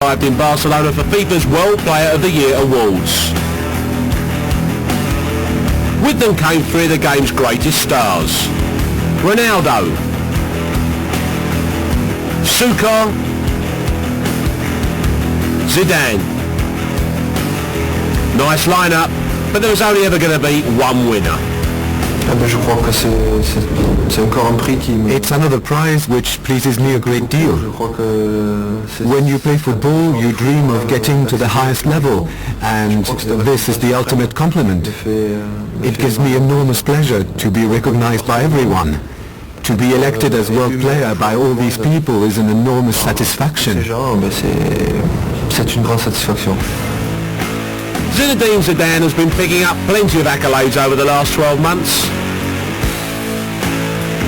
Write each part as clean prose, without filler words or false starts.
arrived in Barcelona for FIFA's World Player of the Year awards. With them came three of the game's greatest stars. Ronaldo, Suker, Zidane. Nice lineup, but there was only ever going to be one winner. Je crois que c'est encore un prix qui... It's another prize which pleases me a great deal. Je crois que when you play football, you dream of getting to the highest level, and this is the ultimate compliment. It gives me enormous pleasure to be recognized by everyone. To be elected as World Player by all these people is an enormous satisfaction. C'est une grande satisfaction. Zinedine Zidane has been picking up plenty of accolades over the last 12 months.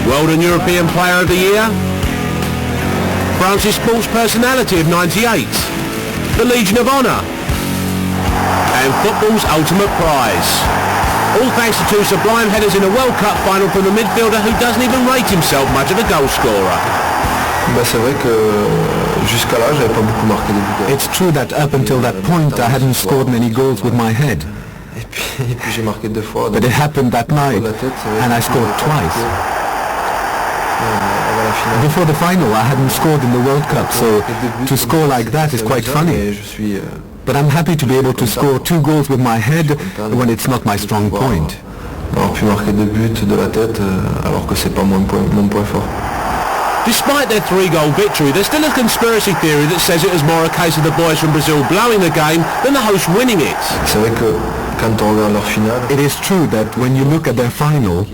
World and European Player of the Year, France's Sports Personality of '98, the Legion of Honour, and football's ultimate prize. All thanks to two sublime headers in a World Cup final from the midfielder who doesn't even rate himself much of a goal scorer. C'est vrai que jusqu'à là, j'avais pas beaucoup marqué des buts. It's true that up until that point I hadn't scored many goals with my head. Et puis j'ai marqué 2 fois. But it happened that night, and I scored twice. Before the final I hadn't scored in the World Cup, so to score like that is quite funny. But I'm happy to be able to score 2 goals with my head when it's not my strong point. Avoir pu marquer 2 buts de la tête alors que c'est pas mon point fort. Despite their 3-goal victory, there's still a conspiracy theory that says it was more a case of the boys from Brazil blowing the game than the host winning it. C'est vrai que quand on regarde leur finale, it is true that when you look at their final,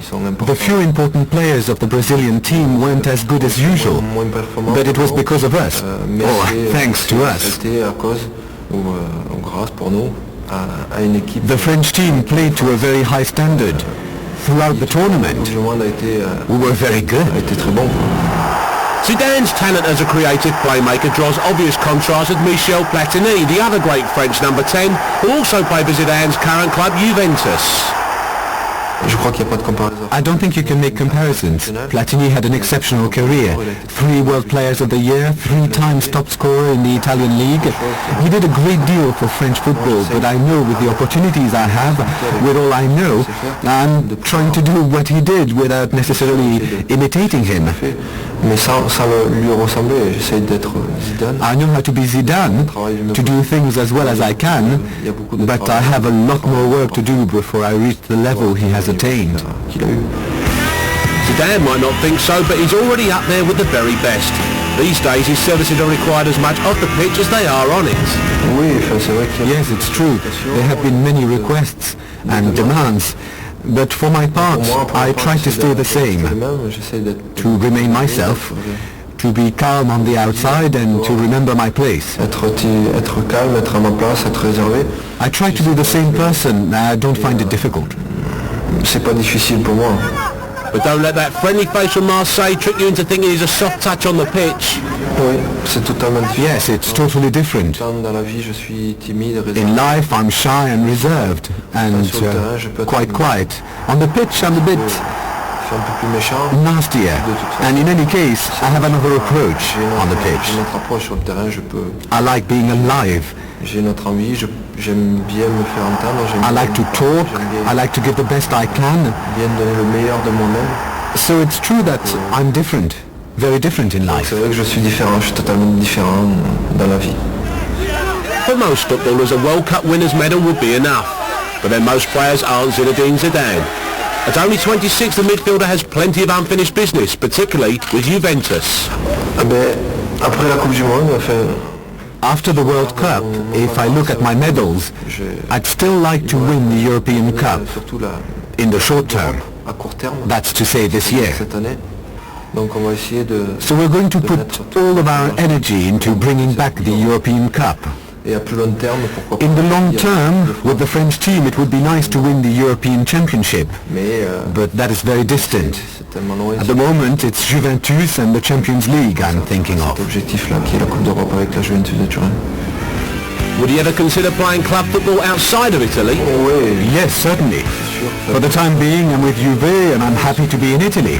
the few important players of the Brazilian team weren't as good as usual, but it was because of us, or thanks to us. The French team played to a very high standard. Throughout the tournament, we were very good. Zidane's talent as a creative playmaker draws obvious contrast with Michel Platini, the other great French number 10, who also played for Zidane's current club Juventus. I don't think you can make comparisons. Platini had an exceptional career. 3 World Players of the Year, 3 times top scorer in the Italian league. He did a great deal for French football, but I know with the opportunities I have, with all I know, I'm trying to do what he did without necessarily imitating him. Mais sans lui ressembler, j'essaie d'être Zidane. I know how to be Zidane, to do things as well as I can, but I have a lot more work to do before I reach the level he has attained. Zidane might not think so, but he's already up there with the very best. These days his services are required as much off the pitch as they are on it. Yes, it's true. There have been many requests and demands. But for my part, I try to stay the same, to remain myself, to be calm on the outside and to remember my place. I try to be the same person. I don't find it difficult. C'est pas difficile pour moi. But don't let that friendly face from Marseille trick you into thinking he's a soft touch on the pitch. Oui, c'est totalement différent. Yes, it's totally different. Dans la vie, je suis timide, réservé. In life, I'm shy and reserved, and quite quiet. On the pitch, I'm a bit nastier. And in any case, I have another approach on the pitch. I like being alive. I like to talk, I like to give the best I can. So it's true that I'm different, very different in life. C'est vrai que je suis différent, je suis totalement différent dans la vie. For most footballers, a World Cup winner's medal would be enough. But then most players aren't Zinedine Zidane. At only 26, the midfielder has plenty of unfinished business, particularly with Juventus. Après la Coupe du Monde, after the World Cup, if I look at my medals, I'd still like to win the European Cup in the short term. That's to say this year. So we're going to put all of our energy into bringing back the European Cup. In the long term, with the French team, it would be nice to win the European Championship, but that is very distant. At the moment, it's Juventus and the Champions League I'm thinking of. Would you ever consider playing club football outside of Italy? Yes, certainly. For the time being, I'm with Juve and I'm happy to be in Italy.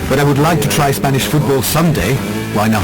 But I would like to try Spanish football someday. Why not?